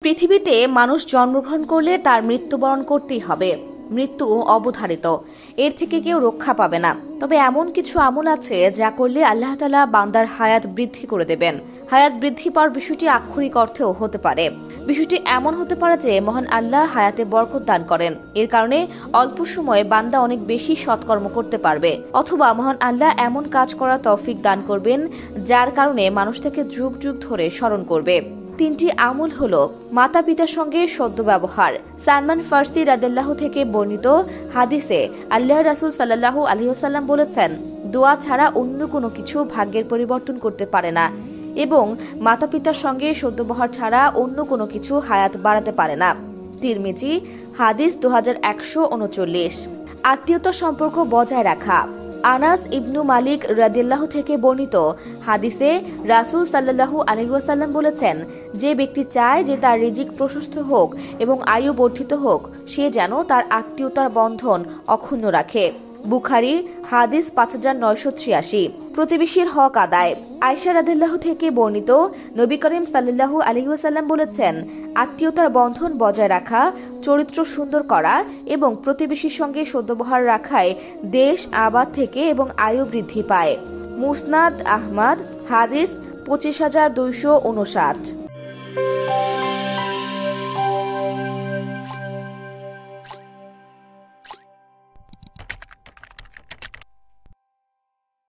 পৃথিবীতে মানুষ জন্মগ্রহণ করলে তার মৃত্যুবরণ করতেই হবে। মৃত্যু অবধারিত, এর থেকে কেউ রক্ষা পাবে না। তবে এমন কিছু আমল আছে যা করলে আল্লাহ তাআলা বান্দার হায়াত বৃদ্ধি করে দেবেন। হায়াত বৃদ্ধি পাওয়ার বিষয়টি আক্ষরিক অর্থেও হতে পারে। বিষয়টি এমন হতে পারে যে মহান আল্লাহ হায়াতে বরকত দান করেন, এর কারণে অল্প সময়ে বান্দা অনেক বেশি সৎকর্ম করতে পারবে। অথবা মহান আল্লাহ এমন কাজ করার তৌফিক দান করবেন যার কারণে মানুষ তাকে যুগ যুগ ধরে স্মরণ করবে। তিনটি আমল হলো মাতা পিতার সঙ্গে সদ্য ব্যবহার। সালমান ফার্সি রাদিয়াল্লাহু থেকে বর্ণিত হাদিসে আল্লাহ রাসূল সাল্লাল্লাহু আলাইহি ওয়াসাল্লাম বলেছেন, দোয়া ছাড়া অন্য কোনো কিছু ভাগ্যের পরিবর্তন করতে পারে না এবং মাতা পিতার সঙ্গে সদ্ব্যবহার ছাড়া অন্য কোনো কিছু হায়াত বাড়াতে পারে না। তিরমিজি হাদিস 2139। আত্মীয়তার সম্পর্ক বজায় রাখা। আনাস ইবনু মালিক রাদিয়াল্লাহু থেকে বর্ণিত হাদিসে রাসূল সাল্লাল্লাহু আলাইহি ওয়াসাল্লাম বলেছেন, যে ব্যক্তি চায় যে তার রিজিক প্রশস্ত হোক এবং আয়ু বর্ধিত হোক, সে যেন তার আত্মীয়তার বন্ধন অক্ষুণ্ণ রাখে। বুখারী হাদিস 5983। প্রতিবেশীর হক আদায়। আয়েশা রাদিয়াল্লাহু থেকে বর্ণিত নবী করিম সাল্লাল্লাহু আলাইহি ওয়াসাল্লাম বলেছেন, আত্মীয়তার বন্ধন বজায় রাখা, চরিত্র সুন্দর করা এবং প্রতিবেশীর সঙ্গে সদ্ব্যবহার রাখায় দেশ আবাদ থেকে এবং আয়ু বৃদ্ধি পায়। মুসনাদ আহমদ হাদিস 25259।